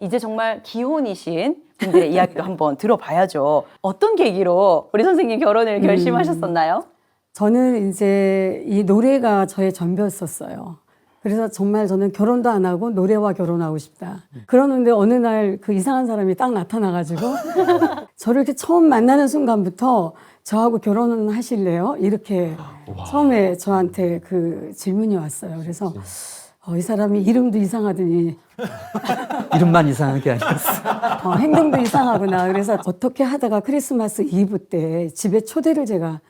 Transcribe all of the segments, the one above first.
이제 정말 기혼이신 분들의 이야기도 한번 들어봐야죠. 어떤 계기로 우리 선생님 결혼을 결심하셨었나요? 저는 이제 이 노래가 저의 전부였었어요. 그래서 정말 저는 결혼도 안 하고 노래와 결혼하고 싶다. 그러는데 어느 날 그 이상한 사람이 딱 나타나가지고 저를 이렇게 처음 만나는 순간부터 저하고 결혼은 하실래요? 이렇게 처음에 저한테 그 질문이 왔어요. 그래서 이 사람이 이름도 이상하더니 이름만 이상한 게 아니었어. 행동도 이상하구나. 그래서 어떻게 하다가 크리스마스 이브 때 집에 초대를 제가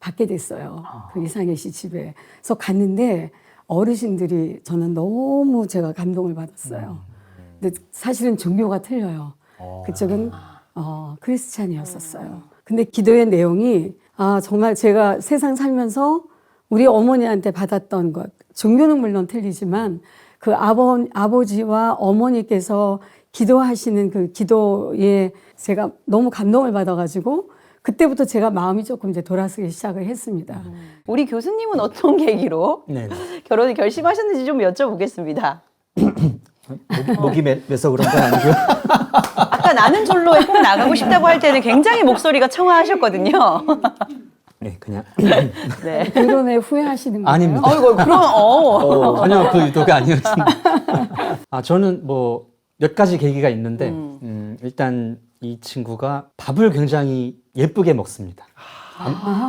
받게 됐어요. 그 이상해 씨 집에. 그래서 갔는데 어르신들이 저는 너무 제가 감동을 받았어요. 근데 사실은 종교가 틀려요. 그쪽은 크리스찬이었었어요. 근데 기도의 내용이 정말 제가 세상 살면서 우리 어머니한테 받았던 것, 종교는 물론 틀리지만 그 아버지와 어머니께서 기도하시는 그 기도에 제가 너무 감동을 받아가지고 그때부터 제가 마음이 조금 이제 돌아서기 시작을 했습니다. 우리 교수님은 어떤 계기로 네. 결혼을 결심하셨는지 좀 여쭤보겠습니다. 목이 메서 그런 건 아니고요. 아까 나는 절로에 꼭 나가고 싶다고 할 때는 굉장히 목소리가 청아하셨거든요. 네, 그냥. 네. 결혼에 후회하시는 거예요? 아닙니다. 어이구, 전혀 그 의도가 아니었습니다. 저는 뭐 몇 가지 계기가 있는데 일단 이 친구가 밥을 굉장히 예쁘게 먹습니다.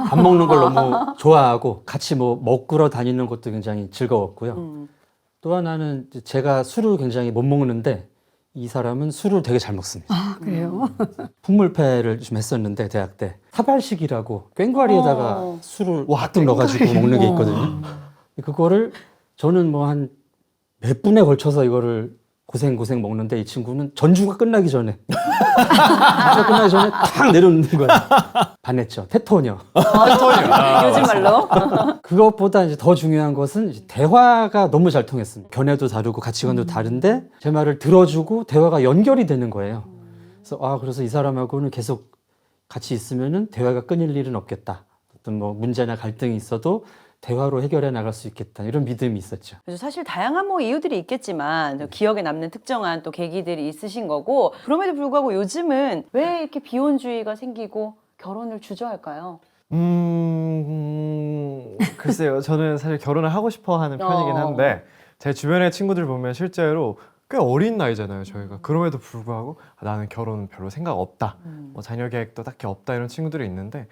밥 먹는 걸 너무 좋아하고 같이 뭐 먹으러 다니는 것도 굉장히 즐거웠고요. 또 하나는 제가 술을 굉장히 못 먹는데 이 사람은 술을 되게 잘 먹습니다. 그래요? 풍물패를 좀 했었는데 대학 때 사발식이라고 꽹과리에다가 술을 와뜩 넣어가지고 먹는 게 있거든요. 그거를 저는 뭐 한 몇 분에 걸쳐서 이거를 고생 먹는데 이 친구는 전주가 끝나기 전에 탁 내려놓는 거예요. 반했죠. 테토녀. 요즘 말로. 그것보다 이제 더 중요한 것은 이제 대화가 너무 잘 통했습니다. 견해도 다르고 가치관도 다른데 제 말을 들어주고 대화가 연결이 되는 거예요. 그래서 이 사람하고는 계속 같이 있으면은 대화가 끊일 일은 없겠다. 어떤 뭐 문제나 갈등이 있어도 대화로 해결해 나갈 수 있겠다. 이런 믿음이 있었죠. 그래서 사실 다양한 뭐 이유들이 있겠지만 기억에 남는 특정한 또 계기들이 있으신 거고, 그럼에도 불구하고 요즘은 왜 이렇게 비혼주의가 생기고 결혼을 주저할까요? 글쎄요. 저는 사실 결혼을 하고 싶어 하는 편이긴 한데 제 주변의 친구들 보면 실제로 꽤 어린 나이잖아요, 저희가. 그럼에도 불구하고 나는 결혼은 별로 생각 없다. 뭐 자녀 계획도 딱히 없다 이런 친구들이 있는데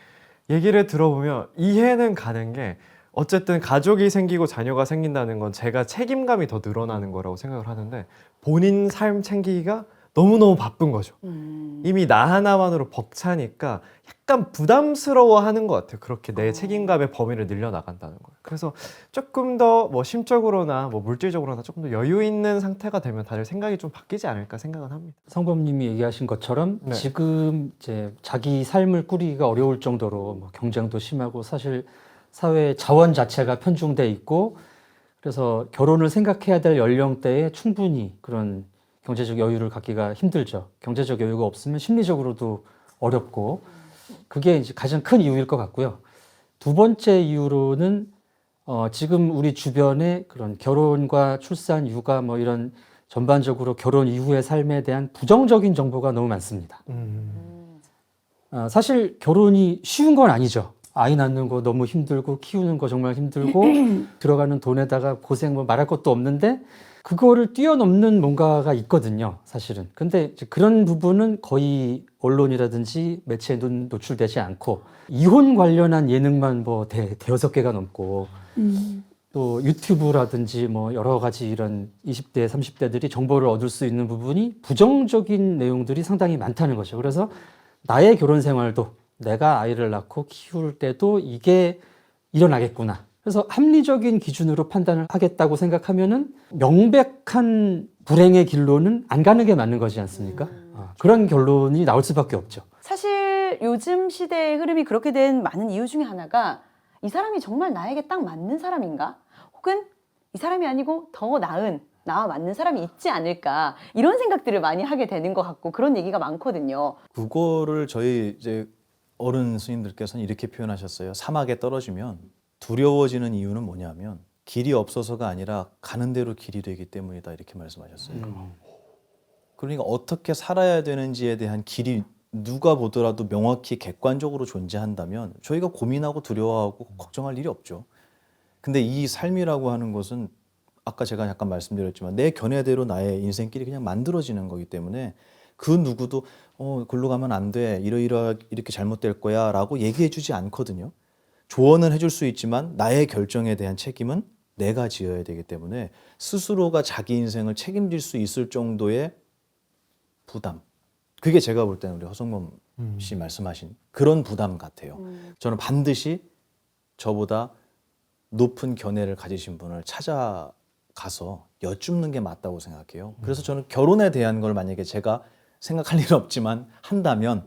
얘기를 들어보면 이해는 가는 게 어쨌든 가족이 생기고 자녀가 생긴다는 건 제가 책임감이 더 늘어나는 거라고 생각을 하는데 본인 삶 챙기기가 너무너무 바쁜 거죠. 이미 나 하나만으로 벅차니까 약간 부담스러워하는 것 같아요. 그렇게 내 책임감의 범위를 늘려나간다는 거예요. 그래서 조금 더 뭐 심적으로나 뭐 물질적으로나 조금 더 여유 있는 상태가 되면 다들 생각이 좀 바뀌지 않을까 생각은 합니다. 성범님이 얘기하신 것처럼 네. 지금 이제 자기 삶을 꾸리기가 어려울 정도로 뭐 경쟁도 심하고 사실 사회 자원 자체가 편중돼 있고 그래서 결혼을 생각해야 될 연령대에 충분히 그런 경제적 여유를 갖기가 힘들죠. 경제적 여유가 없으면 심리적으로도 어렵고 그게 이제 가장 큰 이유일 것 같고요. 두 번째 이유로는 지금 우리 주변에 그런 결혼과 출산, 육아 뭐 이런 전반적으로 결혼 이후의 삶에 대한 부정적인 정보가 너무 많습니다. 사실 결혼이 쉬운 건 아니죠. 아이 낳는 거 너무 힘들고 키우는 거 정말 힘들고 들어가는 돈에다가 고생 뭐 말할 것도 없는데 그거를 뛰어넘는 뭔가가 있거든요, 사실은. 근데 이제 그런 부분은 거의 언론이라든지 매체에 노출되지 않고 이혼 관련한 예능만 뭐 대여섯 개가 넘고 또 유튜브라든지 뭐 여러 가지 이런 20대, 30대들이 정보를 얻을 수 있는 부분이 부정적인 내용들이 상당히 많다는 거죠. 그래서 나의 결혼 생활도 내가 아이를 낳고 키울 때도 이게 일어나겠구나. 그래서 합리적인 기준으로 판단을 하겠다고 생각하면은 명백한 불행의 길로는 안 가는 게 맞는 거지 않습니까? 그런 결론이 나올 수밖에 없죠. 사실 요즘 시대의 흐름이 그렇게 된 많은 이유 중에 하나가 이 사람이 정말 나에게 딱 맞는 사람인가? 혹은 이 사람이 아니고 더 나은 나와 맞는 사람이 있지 않을까? 이런 생각들을 많이 하게 되는 것 같고 그런 얘기가 많거든요. 그거를 저희 이제 어른 스님들께서는 이렇게 표현하셨어요. 사막에 떨어지면 두려워지는 이유는 뭐냐면 길이 없어서가 아니라 가는 대로 길이 되기 때문이다 이렇게 말씀하셨어요. 그러니까 어떻게 살아야 되는지에 대한 길이 누가 보더라도 명확히 객관적으로 존재한다면 저희가 고민하고 두려워하고 걱정할 일이 없죠. 근데 이 삶이라고 하는 것은 아까 제가 약간 말씀드렸지만 내 견해대로 나의 인생길이 그냥 만들어지는 거기 때문에 그 누구도 글로 가면 안 돼, 이렇게 잘못될 거야 라고 얘기해 주지 않거든요. 조언은 해줄 수 있지만 나의 결정에 대한 책임은 내가 지어야 되기 때문에 스스로가 자기 인생을 책임질 수 있을 정도의 부담, 그게 제가 볼 때는 우리 허성범 씨 말씀하신 그런 부담 같아요. 저는 반드시 저보다 높은 견해를 가지신 분을 찾아가서 여쭙는 게 맞다고 생각해요. 그래서 저는 결혼에 대한 걸 만약에 제가 생각할 일은 없지만 한다면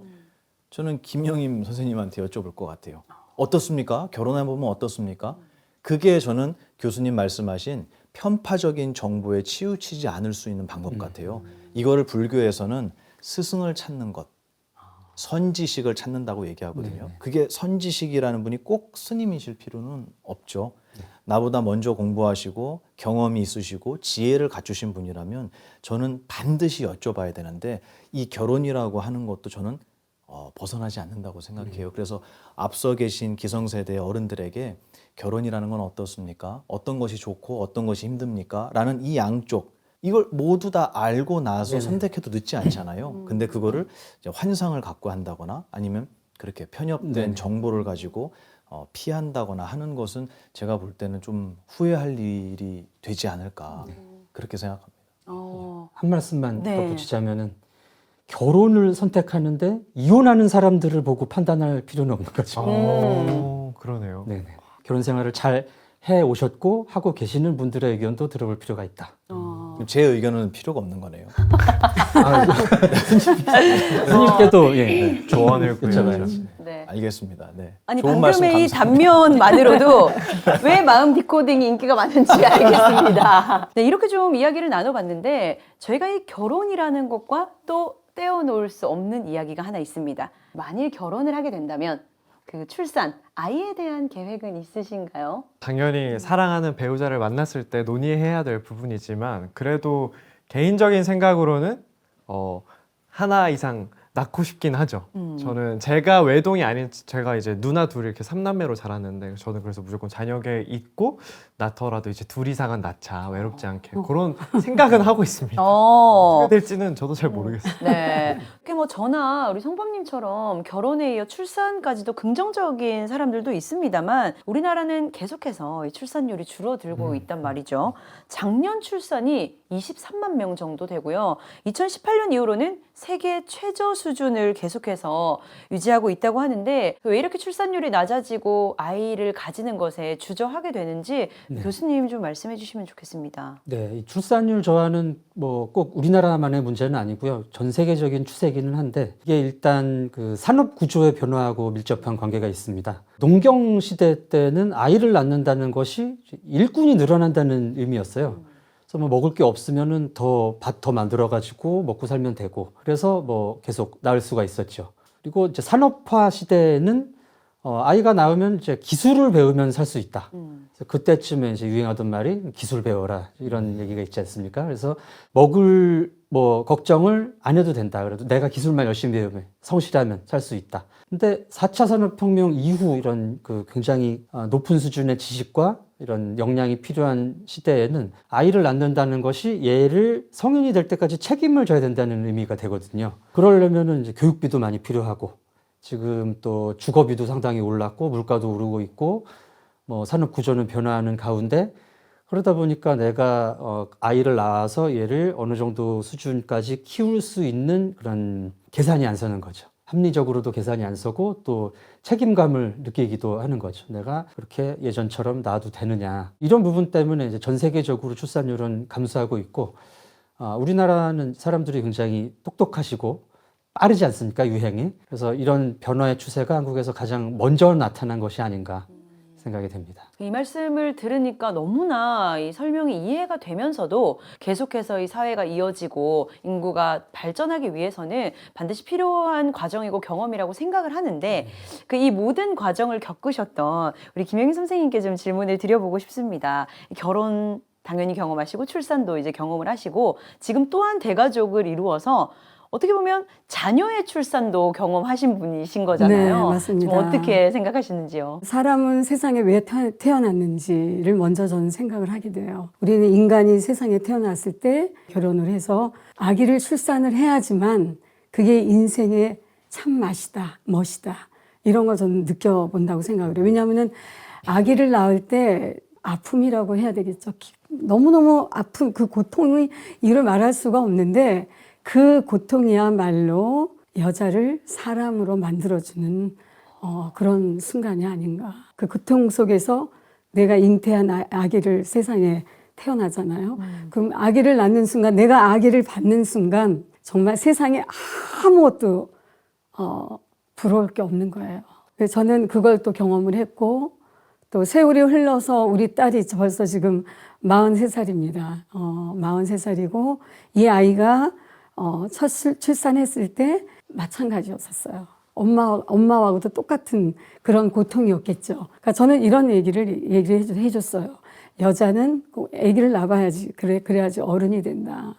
저는 김영임 선생님한테 여쭤볼 것 같아요. 어떻습니까? 결혼해보면 어떻습니까? 그게 저는 교수님 말씀하신 편파적인 정보에 치우치지 않을 수 있는 방법 같아요. 이거를 불교에서는 스승을 찾는 것, 선지식을 찾는다고 얘기하거든요. 그게 선지식이라는 분이 꼭 스님이실 필요는 없죠. 나보다 먼저 공부하시고 경험이 있으시고 지혜를 갖추신 분이라면 저는 반드시 여쭤봐야 되는데 이 결혼이라고 하는 것도 저는 벗어나지 않는다고 생각해요. 그래서 앞서 계신 기성세대 어른들에게 결혼이라는 건 어떻습니까? 어떤 것이 좋고 어떤 것이 힘듭니까? 라는 이 양쪽 이걸 모두 다 알고 나서 선택해도 늦지 않잖아요. 근데 그거를 이제 환상을 갖고 한다거나 아니면 그렇게 편협된 정보를 가지고 피한다거나 하는 것은 제가 볼 때는 좀 후회할 일이 되지 않을까 그렇게 생각합니다. 한 말씀만 네. 덧붙이자면은 결혼을 선택하는데 이혼하는 사람들을 보고 판단할 필요는 없는 거죠. 그러네요. 네네. 결혼 생활을 잘 해 오셨고 하고 계시는 분들의 의견도 들어볼 필요가 있다. 제 의견은 필요가 없는 거네요. 스님께도 예. 조언을 여쭤봐야지. 구해주셨어요. 네. 알겠습니다. 네. 아니 좋은 말씀 방금의 이 감사합니다. 단면만으로도 왜 마음 디코딩이 인기가 많은지 알겠습니다. 네, 이렇게 좀 이야기를 나눠봤는데 저희가 이 결혼이라는 것과 또 떼어놓을 수 없는 이야기가 하나 있습니다. 만일 결혼을 하게 된다면 그 출산, 아이에 대한 계획은 있으신가요? 당연히 사랑하는 배우자를 만났을 때 논의해야 될 부분이지만 그래도 개인적인 생각으로는 하나 이상 낳고 싶긴 하죠. 저는 제가 외동이 아닌 제가 이제 누나 둘이 이렇게 3남매로 자랐는데 저는 그래서 무조건 자녀 계획 있고 낳더라도 이제 둘 이상은 낳자 외롭지 않게 그런 생각은 하고 있습니다. 어떻게 될지는 저도 잘 모르겠어요. 네. 그게 뭐 저나 우리 성범님처럼 결혼에 이어 출산까지도 긍정적인 사람들도 있습니다만 우리나라는 계속해서 이 출산율이 줄어들고 있단 말이죠. 작년 출산이 23만 명 정도 되고요. 2018년 이후로는 세계 최저 수준을 계속해서 유지하고 있다고 하는데 왜 이렇게 출산율이 낮아지고 아이를 가지는 것에 주저하게 되는지 교수님 좀 말씀해 주시면 좋겠습니다. 네, 이 출산율 저하는 뭐 꼭 우리나라만의 문제는 아니고요. 전 세계적인 추세기는 한데 이게 일단 그 산업 구조의 변화하고 밀접한 관계가 있습니다. 농경 시대 때는 아이를 낳는다는 것이 일꾼이 늘어난다는 의미였어요. 그래서 뭐 먹을 게 없으면은 밭 더 만들어 가지고 먹고 살면 되고 그래서 뭐 계속 낳을 수가 있었죠. 그리고 이제 산업화 시대에는 아이가 낳으면 이제 기술을 배우면 살 수 있다. 그래서 그때쯤에 이제 유행하던 말이 기술 배워라 이런 얘기가 있지 않습니까? 그래서 먹을 뭐 걱정을 안 해도 된다. 그래도 내가 기술만 열심히 배우면 성실하면 살 수 있다. 근데 4차 산업혁명 이후 이런 그 굉장히 높은 수준의 지식과 이런 역량이 필요한 시대에는 아이를 낳는다는 것이 얘를 성인이 될 때까지 책임을 져야 된다는 의미가 되거든요. 그러려면은 이제 교육비도 많이 필요하고 지금 또 주거비도 상당히 올랐고 물가도 오르고 있고 뭐 산업 구조는 변화하는 가운데 그러다 보니까 내가 아이를 낳아서 얘를 어느 정도 수준까지 키울 수 있는 그런 계산이 안 서는 거죠. 합리적으로도 계산이 안 서고 또 책임감을 느끼기도 하는 거죠. 내가 그렇게 예전처럼 낳아도 되느냐. 이런 부분 때문에 이제 전 세계적으로 출산율은 감소하고 있고 우리나라는 사람들이 굉장히 똑똑하시고 빠르지 않습니까? 유행이. 그래서 이런 변화의 추세가 한국에서 가장 먼저 나타난 것이 아닌가 생각이 됩니다. 이 말씀을 들으니까 너무나 이 설명이 이해가 되면서도 계속해서 이 사회가 이어지고 인구가 발전하기 위해서는 반드시 필요한 과정이고 경험이라고 생각을 하는데 그 이 모든 과정을 겪으셨던 우리 김영희 선생님께 좀 질문을 드려보고 싶습니다. 결혼 당연히 경험하시고 출산도 이제 경험을 하시고 지금 또한 대가족을 이루어서 어떻게 보면 자녀의 출산도 경험하신 분이신 거잖아요. 네, 맞습니다. 좀 어떻게 생각하시는지요? 사람은 세상에 왜 태어났는지를 먼저 저는 생각을 하게 돼요. 우리는 인간이 세상에 태어났을 때 결혼을 해서 아기를 출산을 해야지만 그게 인생의 참 맛이다, 멋이다. 이런 걸 저는 느껴본다고 생각을 해요. 왜냐하면 아기를 낳을 때 아픔이라고 해야 되겠죠. 너무너무 아픈 그 고통의 이를 말할 수가 없는데 그 고통이야말로 여자를 사람으로 만들어주는 그런 순간이 아닌가. 그 고통 속에서 내가 잉태한 아기를 세상에 태어나잖아요. 그럼 아기를 낳는 순간, 내가 아기를 받는 순간 정말 세상에 아무것도 부러울 게 없는 거예요. 그래서 저는 그걸 또 경험을 했고 또 세월이 흘러서 우리 딸이 벌써 지금 43살입니다. 43살이고 이 아이가 첫 출산했을 때 마찬가지였었어요. 엄마하고도 똑같은 그런 고통이었겠죠. 그러니까 저는 이런 얘기를 해줬어요. 여자는 꼭 아기를 낳아야지. 그래야지 어른이 된다.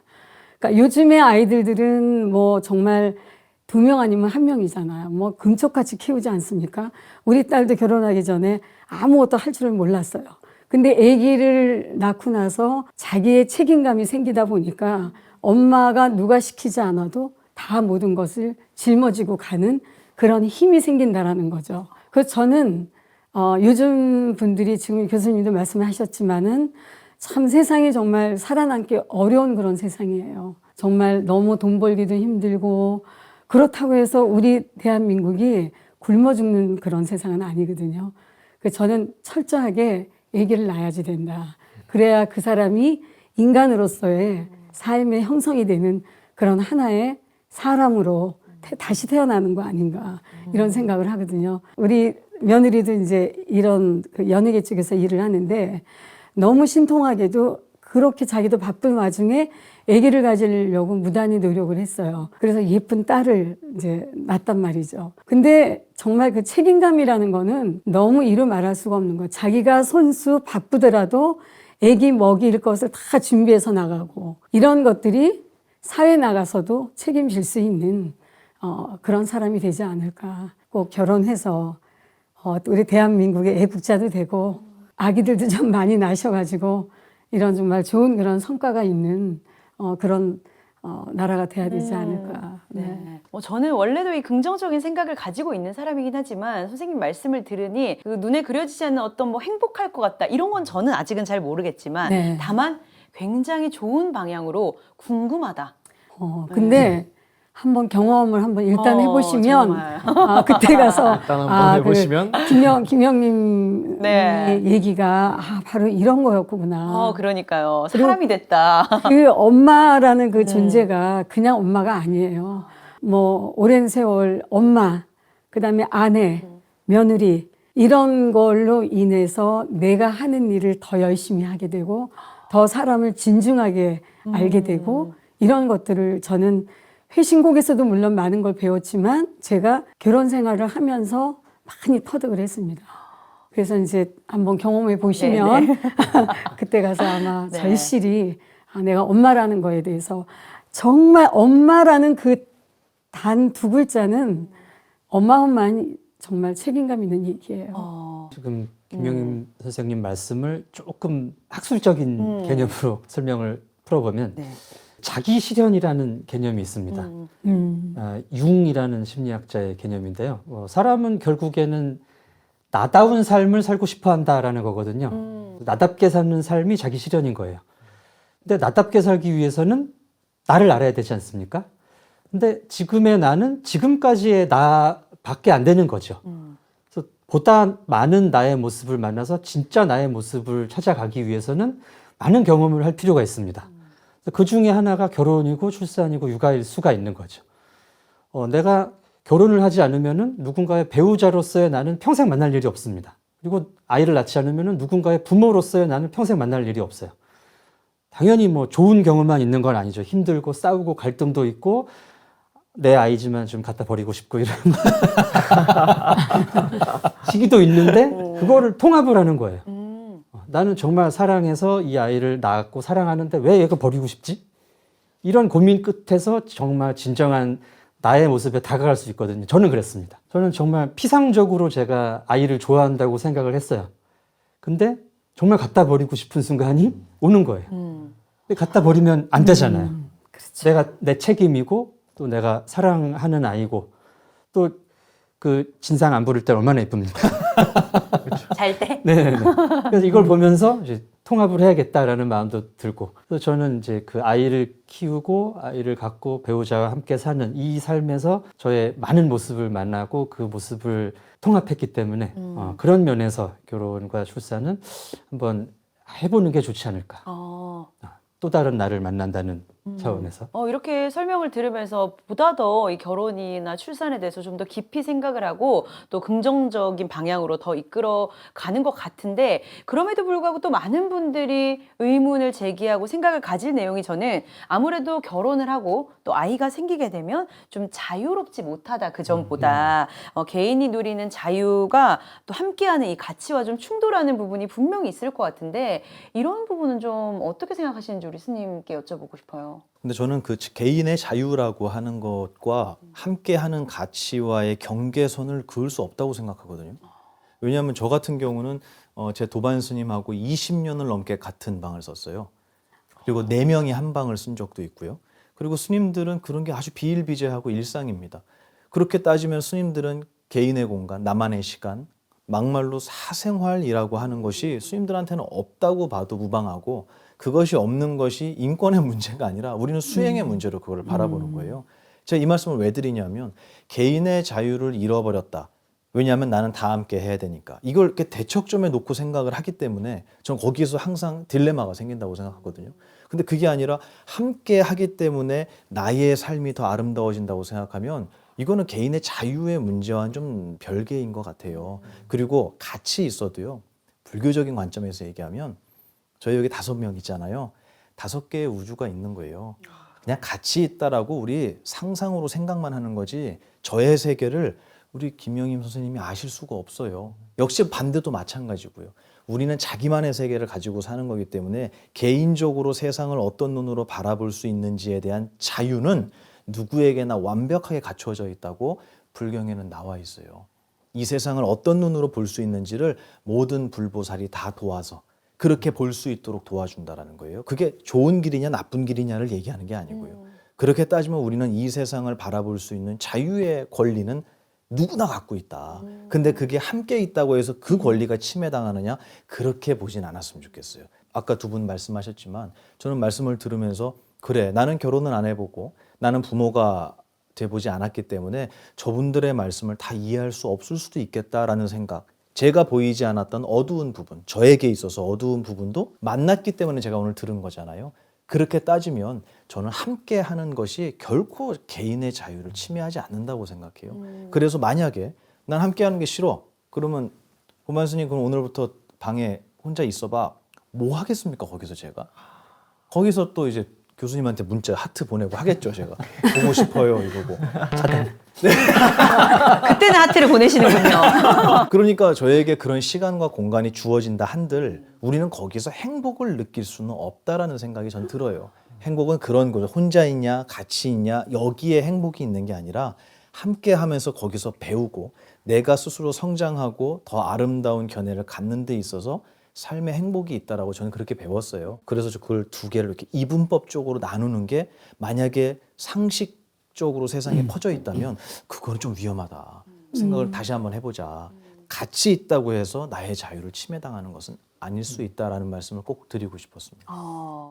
그러니까 요즘의 아이들은 뭐 정말 2명 아니면 1명이잖아요. 뭐 금쪽같이 키우지 않습니까? 우리 딸도 결혼하기 전에 아무것도 할 줄을 몰랐어요. 근데 아기를 낳고 나서 자기의 책임감이 생기다 보니까 엄마가 누가 시키지 않아도 다 모든 것을 짊어지고 가는 그런 힘이 생긴다라는 거죠. 그래서 저는 요즘 분들이 지금 교수님도 말씀하셨지만은 참 세상이 정말 살아남기 어려운 그런 세상이에요. 정말 너무 돈 벌기도 힘들고 그렇다고 해서 우리 대한민국이 굶어 죽는 그런 세상은 아니거든요. 그래서 저는 철저하게 아기를 낳아야지 된다. 그래야 그 사람이 인간으로서의 삶의 형성이 되는 그런 하나의 사람으로 다시 태어나는 거 아닌가 이런 생각을 하거든요. 우리 며느리도 이제 이런 그 연예계 쪽에서 일을 하는데 너무 신통하게도 그렇게 자기도 바쁜 와중에 아기를 가지려고 무단히 노력을 했어요. 그래서 예쁜 딸을 이제 낳았단 말이죠. 근데 정말 그 책임감이라는 거는 너무 이루 말할 수가 없는 거예요. 자기가 손수 바쁘더라도 아기 먹일 것을 다 준비해서 나가고 이런 것들이 사회 나가서도 책임질 수 있는 그런 사람이 되지 않을까. 꼭 결혼해서 우리 대한민국의 애국자도 되고 아기들도 좀 많이 낳으셔가지고 이런 정말 좋은 그런 성과가 있는 그런 나라가 돼야 되지 않을까. 네. 저는 원래도 이 긍정적인 생각을 가지고 있는 사람이긴 하지만 선생님 말씀을 들으니 그 눈에 그려지지 않는 어떤 뭐 행복할 것 같다 이런 건 저는 아직은 잘 모르겠지만 네. 다만 굉장히 좋은 방향으로 궁금하다. 근데 한번 경험을 한번 일단 해보시면 정말. 그때 가서 일단 한번 해보시면 김영님 네. 얘기가 바로 이런 거였구나. 그러니까요. 사람이 됐다. 그 엄마라는 그 존재가 그냥 엄마가 아니에요. 뭐 오랜 세월 엄마, 그다음에 아내, 며느리 이런 걸로 인해서 내가 하는 일을 더 열심히 하게 되고 더 사람을 진중하게 알게 되고 이런 것들을 저는 회신곡에서도 물론 많은 걸 배웠지만 제가 결혼 생활을 하면서 많이 터득을 했습니다. 그래서 이제 한번 경험해 보시면 그때 가서 아마 네. 절실히 내가 엄마라는 거에 대해서 정말 엄마라는 그 단 2글자는 어마어마한 정말 책임감 있는 얘기예요. 지금 김영임 선생님 말씀을 조금 학술적인 개념으로 설명을 풀어보면 네. 자기 실현이라는 개념이 있습니다. 융이라는 심리학자의 개념인데요. 사람은 결국에는 나다운 삶을 살고 싶어 한다라는 거거든요. 나답게 사는 삶이 자기 실현인 거예요. 근데 나답게 살기 위해서는 나를 알아야 되지 않습니까? 근데 지금의 나는 지금까지의 나밖에 안 되는 거죠. 그래서 보다 많은 나의 모습을 만나서 진짜 나의 모습을 찾아가기 위해서는 많은 경험을 할 필요가 있습니다. 그 중에 하나가 결혼이고 출산이고 육아일 수가 있는 거죠. 내가 결혼을 하지 않으면은 누군가의 배우자로서의 나는 평생 만날 일이 없습니다. 그리고 아이를 낳지 않으면은 누군가의 부모로서의 나는 평생 만날 일이 없어요. 당연히 뭐 좋은 경험만 있는 건 아니죠. 힘들고 싸우고 갈등도 있고 내 아이지만 좀 갖다 버리고 싶고 이런 시기도 있는데 그거를 통합을 하는 거예요. 나는 정말 사랑해서 이 아이를 낳았고 사랑하는데 왜 얘가 버리고 싶지? 이런 고민 끝에서 정말 진정한 나의 모습에 다가갈 수 있거든요. 저는 그랬습니다. 저는 정말 피상적으로 제가 아이를 좋아한다고 생각을 했어요. 근데 정말 갖다 버리고 싶은 순간이 오는 거예요. 근데 갖다 버리면 안 되잖아요. 내가 내 책임이고 또 내가 사랑하는 아이고 또 그 진상 안 부를 때 얼마나 예쁩니까? 잘 때? 네. 그래서 이걸 보면서 이제 통합을 해야겠다라는 마음도 들고, 그래서 저는 이제 그 아이를 키우고 아이를 갖고 배우자와 함께 사는 이 삶에서 저의 많은 모습을 만나고 그 모습을 통합했기 때문에 그런 면에서 결혼과 출산은 한번 해보는 게 좋지 않을까. 또 다른 나를 만난다는 차원에서. 이렇게 설명을 들으면서 보다 더 이 결혼이나 출산에 대해서 좀 더 깊이 생각을 하고 또 긍정적인 방향으로 더 이끌어 가는 것 같은데, 그럼에도 불구하고 또 많은 분들이 의문을 제기하고 생각을 가질 내용이, 저는 아무래도 결혼을 하고 또 아이가 생기게 되면 좀 자유롭지 못하다, 그 전보다 개인이 누리는 자유가 또 함께하는 이 가치와 좀 충돌하는 부분이 분명히 있을 것 같은데, 이런 부분은 좀 어떻게 생각하시는지 우리 스님께 여쭤보고 싶어요. 근데 저는 그 개인의 자유라고 하는 것과 함께하는 가치와의 경계선을 그을 수 없다고 생각하거든요. 왜냐하면 저 같은 경우는 제 도반 스님하고 20년을 넘게 같은 방을 썼어요. 그리고 4명이 한 방을 쓴 적도 있고요. 그리고 스님들은 그런 게 아주 비일비재하고 일상입니다. 그렇게 따지면 스님들은 개인의 공간, 나만의 시간, 막말로 사생활이라고 하는 것이 스님들한테는 없다고 봐도 무방하고, 그것이 없는 것이 인권의 문제가 아니라 우리는 수행의 문제로 그걸 바라보는 거예요. 제가 이 말씀을 왜 드리냐면, 개인의 자유를 잃어버렸다. 왜냐하면 나는 다 함께 해야 되니까. 이걸 이렇게 대척점에 놓고 생각을 하기 때문에 전 거기에서 항상 딜레마가 생긴다고 생각하거든요. 근데 그게 아니라 함께 하기 때문에 나의 삶이 더 아름다워진다고 생각하면 이거는 개인의 자유의 문제와는 좀 별개인 것 같아요. 그리고 같이 있어도요, 불교적인 관점에서 얘기하면 저희 여기 5명 있잖아요. 5개의 우주가 있는 거예요. 그냥 같이 있다라고 우리 상상으로 생각만 하는 거지, 저의 세계를 우리 김영임 선생님이 아실 수가 없어요. 역시 반대도 마찬가지고요. 우리는 자기만의 세계를 가지고 사는 거기 때문에 개인적으로 세상을 어떤 눈으로 바라볼 수 있는지에 대한 자유는 누구에게나 완벽하게 갖춰져 있다고 불경에는 나와 있어요. 이 세상을 어떤 눈으로 볼 수 있는지를 모든 불보살이 다 도와서 그렇게 볼 수 있도록 도와준다라는 거예요. 그게 좋은 길이냐 나쁜 길이냐를 얘기하는 게 아니고요. 그렇게 따지면 우리는 이 세상을 바라볼 수 있는 자유의 권리는 누구나 갖고 있다. 근데 그게 함께 있다고 해서 그 권리가 침해당하느냐, 그렇게 보진 않았으면 좋겠어요. 아까 두 분 말씀하셨지만 저는 말씀을 들으면서, 그래, 나는 결혼은 안 해보고 나는 부모가 돼보지 않았기 때문에 저분들의 말씀을 다 이해할 수 없을 수도 있겠다라는 생각, 제가 보이지 않았던 어두운 부분, 저에게 있어서 어두운 부분도 만났기 때문에 제가 오늘 들은 거잖아요. 그렇게 따지면 저는 함께 하는 것이 결코 개인의 자유를 침해하지 않는다고 생각해요. 그래서 만약에 난 함께 하는 게 싫어, 그러면 고만 스님, 그럼 오늘부터 방에 혼자 있어봐. 뭐 하겠습니까? 거기서 제가 거기서 또 이제 교수님한테 문자 하트 보내고 하겠죠. 제가 보고 싶어요 이러고 차단. 그때는 하트를 보내시는군요. 그러니까 저에게 그런 시간과 공간이 주어진다 한들 우리는 거기서 행복을 느낄 수는 없다라는 생각이 전 들어요. 행복은 그런 거죠. 혼자 있냐 같이 있냐 여기에 행복이 있는 게 아니라 함께 하면서 거기서 배우고 내가 스스로 성장하고 더 아름다운 견해를 갖는 데 있어서 삶의 행복이 있다라고 저는 그렇게 배웠어요. 그래서 그걸 두 개를 이렇게 이분법적으로 나누는 게 만약에 상식적으로 세상에 퍼져 있다면 그거는 좀 위험하다. 생각을 다시 한번 해보자. 같이 있다고 해서 나의 자유를 침해당하는 것은 아닐 수 있다라는 말씀을 꼭 드리고 싶었습니다.